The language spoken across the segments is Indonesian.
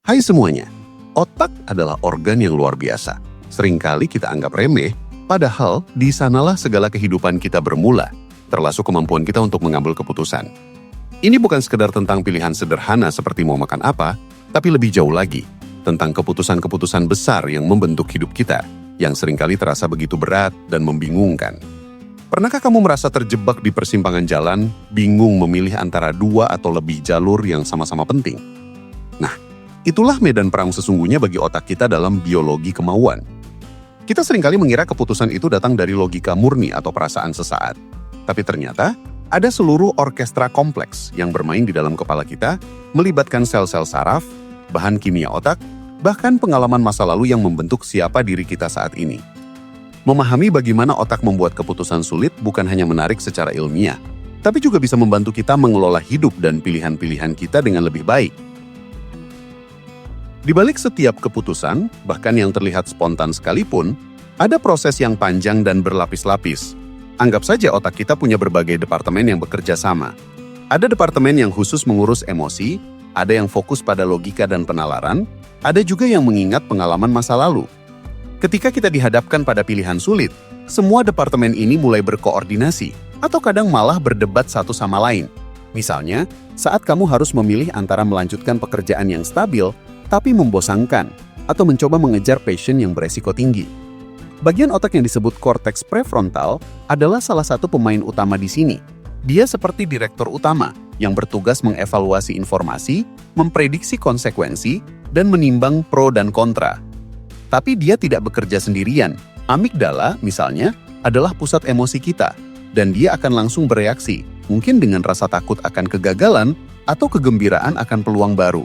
Hai semuanya, otak adalah organ yang luar biasa. Seringkali kita anggap remeh, padahal di sanalah segala kehidupan kita bermula, termasuk kemampuan kita untuk mengambil keputusan. Ini bukan sekedar tentang pilihan sederhana seperti mau makan apa, tapi lebih jauh lagi, tentang keputusan-keputusan besar yang membentuk hidup kita, yang seringkali terasa begitu berat dan membingungkan. Pernahkah kamu merasa terjebak di persimpangan jalan, bingung memilih antara dua atau lebih jalur yang sama-sama penting? Nah, itulah medan perang sesungguhnya bagi otak kita dalam biologi kemauan. Kita seringkali mengira keputusan itu datang dari logika murni atau perasaan sesaat. Tapi ternyata, ada seluruh orkestra kompleks yang bermain di dalam kepala kita, melibatkan sel-sel saraf, bahan kimia otak, bahkan pengalaman masa lalu yang membentuk siapa diri kita saat ini. Memahami bagaimana otak membuat keputusan sulit bukan hanya menarik secara ilmiah, tapi juga bisa membantu kita mengelola hidup dan pilihan-pilihan kita dengan lebih baik. Di balik setiap keputusan, bahkan yang terlihat spontan sekalipun, ada proses yang panjang dan berlapis-lapis. Anggap saja otak kita punya berbagai departemen yang bekerja sama. Ada departemen yang khusus mengurus emosi, ada yang fokus pada logika dan penalaran, ada juga yang mengingat pengalaman masa lalu. Ketika kita dihadapkan pada pilihan sulit, semua departemen ini mulai berkoordinasi, atau kadang malah berdebat satu sama lain. Misalnya, saat kamu harus memilih antara melanjutkan pekerjaan yang stabil, tapi membosankan, atau mencoba mengejar passion yang beresiko tinggi. Bagian otak yang disebut korteks prefrontal adalah salah satu pemain utama di sini. Dia seperti direktur utama yang bertugas mengevaluasi informasi, memprediksi konsekuensi, dan menimbang pro dan kontra. Tapi dia tidak bekerja sendirian. Amigdala, misalnya, adalah pusat emosi kita, dan dia akan langsung bereaksi, mungkin dengan rasa takut akan kegagalan atau kegembiraan akan peluang baru.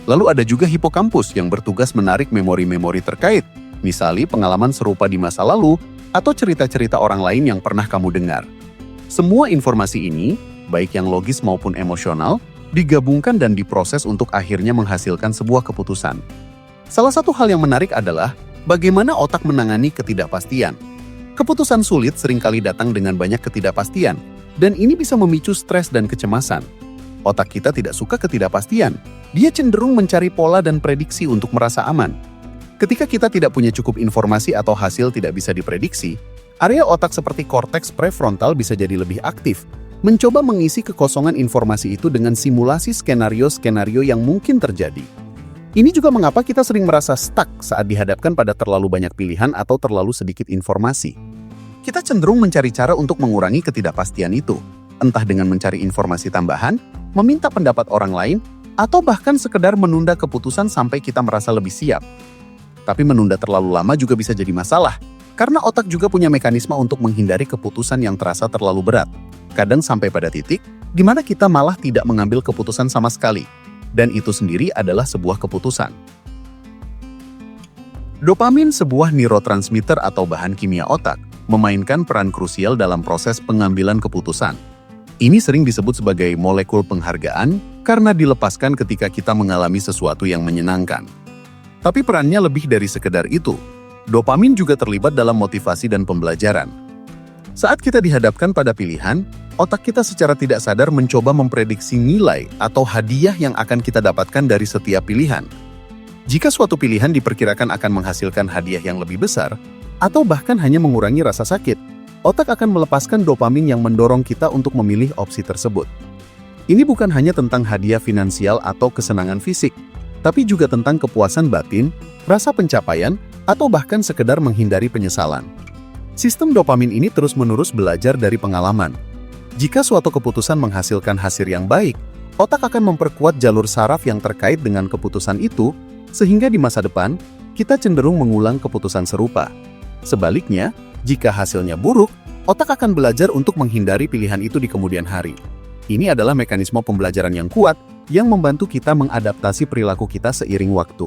Lalu ada juga hipokampus yang bertugas menarik memori-memori terkait, misalnya pengalaman serupa di masa lalu atau cerita-cerita orang lain yang pernah kamu dengar. Semua informasi ini, baik yang logis maupun emosional, digabungkan dan diproses untuk akhirnya menghasilkan sebuah keputusan. Salah satu hal yang menarik adalah bagaimana otak menangani ketidakpastian. Keputusan sulit seringkali datang dengan banyak ketidakpastian, dan ini bisa memicu stres dan kecemasan. Otak kita tidak suka ketidakpastian. Dia cenderung mencari pola dan prediksi untuk merasa aman. Ketika kita tidak punya cukup informasi atau hasil tidak bisa diprediksi, area otak seperti korteks prefrontal bisa jadi lebih aktif, mencoba mengisi kekosongan informasi itu dengan simulasi skenario-skenario yang mungkin terjadi. Ini juga mengapa kita sering merasa stuck saat dihadapkan pada terlalu banyak pilihan atau terlalu sedikit informasi. Kita cenderung mencari cara untuk mengurangi ketidakpastian itu, entah dengan mencari informasi tambahan, meminta pendapat orang lain, atau bahkan sekedar menunda keputusan sampai kita merasa lebih siap. Tapi menunda terlalu lama juga bisa jadi masalah, karena otak juga punya mekanisme untuk menghindari keputusan yang terasa terlalu berat. Kadang sampai pada titik di mana kita malah tidak mengambil keputusan sama sekali, dan itu sendiri adalah sebuah keputusan. Dopamin, sebuah neurotransmitter atau bahan kimia otak, memainkan peran krusial dalam proses pengambilan keputusan. Ini sering disebut sebagai molekul penghargaan karena dilepaskan ketika kita mengalami sesuatu yang menyenangkan. Tapi perannya lebih dari sekedar itu. Dopamin juga terlibat dalam motivasi dan pembelajaran. Saat kita dihadapkan pada pilihan, otak kita secara tidak sadar mencoba memprediksi nilai atau hadiah yang akan kita dapatkan dari setiap pilihan. Jika suatu pilihan diperkirakan akan menghasilkan hadiah yang lebih besar, atau bahkan hanya mengurangi rasa sakit, otak akan melepaskan dopamin yang mendorong kita untuk memilih opsi tersebut. Ini bukan hanya tentang hadiah finansial atau kesenangan fisik, tapi juga tentang kepuasan batin, rasa pencapaian, atau bahkan sekedar menghindari penyesalan. Sistem dopamin ini terus-menerus belajar dari pengalaman. Jika suatu keputusan menghasilkan hasil yang baik, otak akan memperkuat jalur saraf yang terkait dengan keputusan itu, sehingga di masa depan, kita cenderung mengulang keputusan serupa. Sebaliknya, jika hasilnya buruk, otak akan belajar untuk menghindari pilihan itu di kemudian hari. Ini adalah mekanisme pembelajaran yang kuat yang membantu kita mengadaptasi perilaku kita seiring waktu.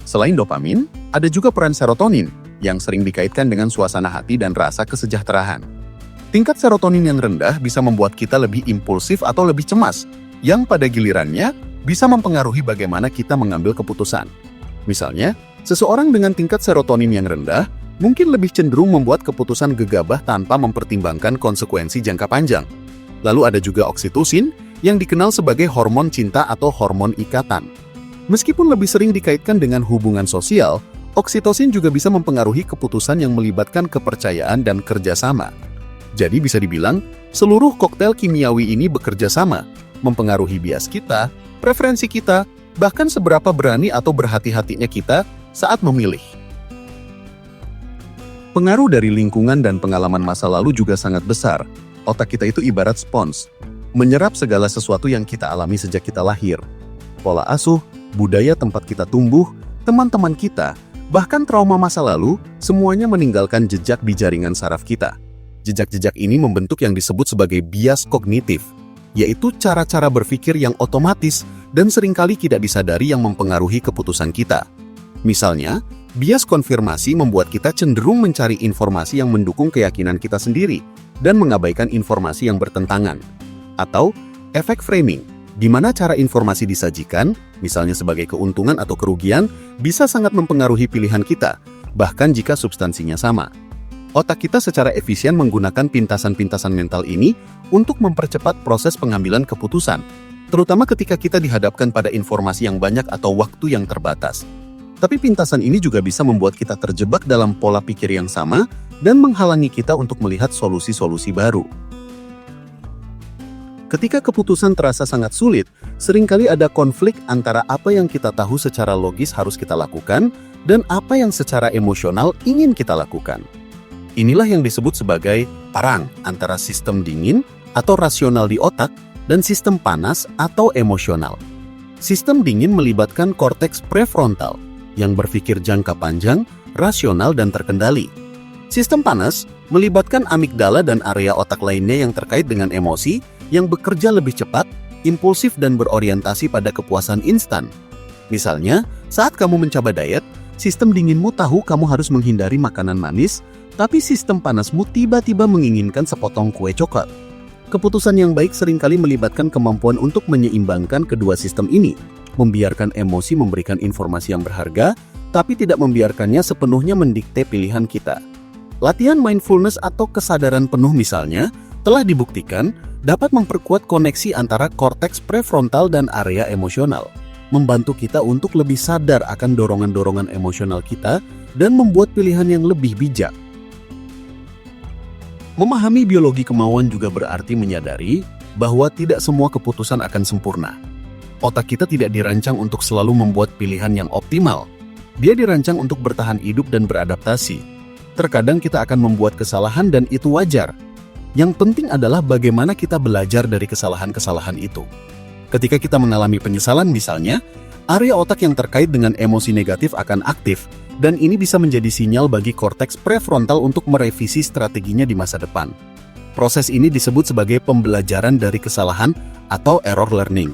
Selain dopamin, ada juga peran serotonin yang sering dikaitkan dengan suasana hati dan rasa kesejahteraan. Tingkat serotonin yang rendah bisa membuat kita lebih impulsif atau lebih cemas, yang pada gilirannya bisa mempengaruhi bagaimana kita mengambil keputusan. Misalnya, seseorang dengan tingkat serotonin yang rendah mungkin lebih cenderung membuat keputusan gegabah tanpa mempertimbangkan konsekuensi jangka panjang. Lalu ada juga oksitosin yang dikenal sebagai hormon cinta atau hormon ikatan. Meskipun lebih sering dikaitkan dengan hubungan sosial, oksitosin juga bisa mempengaruhi keputusan yang melibatkan kepercayaan dan kerjasama. Jadi bisa dibilang, seluruh koktail kimiawi ini bekerja sama, mempengaruhi bias kita, preferensi kita, bahkan seberapa berani atau berhati-hatinya kita saat memilih. Pengaruh dari lingkungan dan pengalaman masa lalu juga sangat besar. Otak kita itu ibarat spons, menyerap segala sesuatu yang kita alami sejak kita lahir. Pola asuh, budaya tempat kita tumbuh, teman-teman kita, bahkan trauma masa lalu, semuanya meninggalkan jejak di jaringan saraf kita. Jejak-jejak ini membentuk yang disebut sebagai bias kognitif, yaitu cara-cara berpikir yang otomatis dan seringkali tidak disadari yang mempengaruhi keputusan kita. Misalnya, bias konfirmasi membuat kita cenderung mencari informasi yang mendukung keyakinan kita sendiri dan mengabaikan informasi yang bertentangan. Atau, efek framing, di mana cara informasi disajikan, misalnya sebagai keuntungan atau kerugian, bisa sangat mempengaruhi pilihan kita, bahkan jika substansinya sama. Otak kita secara efisien menggunakan pintasan-pintasan mental ini untuk mempercepat proses pengambilan keputusan, terutama ketika kita dihadapkan pada informasi yang banyak atau waktu yang terbatas. Tapi pintasan ini juga bisa membuat kita terjebak dalam pola pikir yang sama dan menghalangi kita untuk melihat solusi-solusi baru. Ketika keputusan terasa sangat sulit, seringkali ada konflik antara apa yang kita tahu secara logis harus kita lakukan dan apa yang secara emosional ingin kita lakukan. Inilah yang disebut sebagai perang antara sistem dingin atau rasional di otak dan sistem panas atau emosional. Sistem dingin melibatkan korteks prefrontal yang berpikir jangka panjang, rasional, dan terkendali. Sistem panas melibatkan amigdala dan area otak lainnya yang terkait dengan emosi yang bekerja lebih cepat, impulsif, dan berorientasi pada kepuasan instan. Misalnya, saat kamu mencoba diet, sistem dinginmu tahu kamu harus menghindari makanan manis, tapi sistem panasmu tiba-tiba menginginkan sepotong kue coklat. Keputusan yang baik seringkali melibatkan kemampuan untuk menyeimbangkan kedua sistem ini, membiarkan emosi memberikan informasi yang berharga, tapi tidak membiarkannya sepenuhnya mendikte pilihan kita. Latihan mindfulness atau kesadaran penuh misalnya, telah dibuktikan dapat memperkuat koneksi antara korteks prefrontal dan area emosional, membantu kita untuk lebih sadar akan dorongan-dorongan emosional kita dan membuat pilihan yang lebih bijak. Memahami biologi kemauan juga berarti menyadari bahwa tidak semua keputusan akan sempurna. Otak kita tidak dirancang untuk selalu membuat pilihan yang optimal. Dia dirancang untuk bertahan hidup dan beradaptasi. Terkadang kita akan membuat kesalahan dan itu wajar. Yang penting adalah bagaimana kita belajar dari kesalahan-kesalahan itu. Ketika kita mengalami penyesalan misalnya, area otak yang terkait dengan emosi negatif akan aktif, dan ini bisa menjadi sinyal bagi korteks prefrontal untuk merevisi strateginya di masa depan. Proses ini disebut sebagai pembelajaran dari kesalahan atau error learning.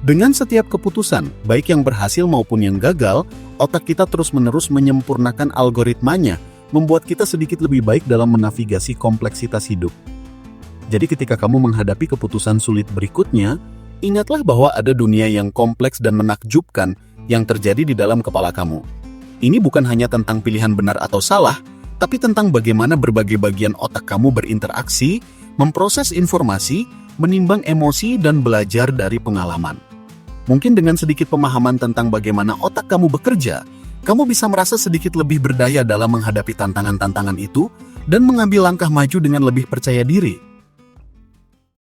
Dengan setiap keputusan, baik yang berhasil maupun yang gagal, otak kita terus-menerus menyempurnakan algoritmanya, membuat kita sedikit lebih baik dalam menavigasi kompleksitas hidup. Jadi ketika kamu menghadapi keputusan sulit berikutnya, ingatlah bahwa ada dunia yang kompleks dan menakjubkan yang terjadi di dalam kepala kamu. Ini bukan hanya tentang pilihan benar atau salah, tapi tentang bagaimana berbagai bagian otak kamu berinteraksi, memproses informasi, menimbang emosi, dan belajar dari pengalaman. Mungkin dengan sedikit pemahaman tentang bagaimana otak kamu bekerja, kamu bisa merasa sedikit lebih berdaya dalam menghadapi tantangan-tantangan itu dan mengambil langkah maju dengan lebih percaya diri.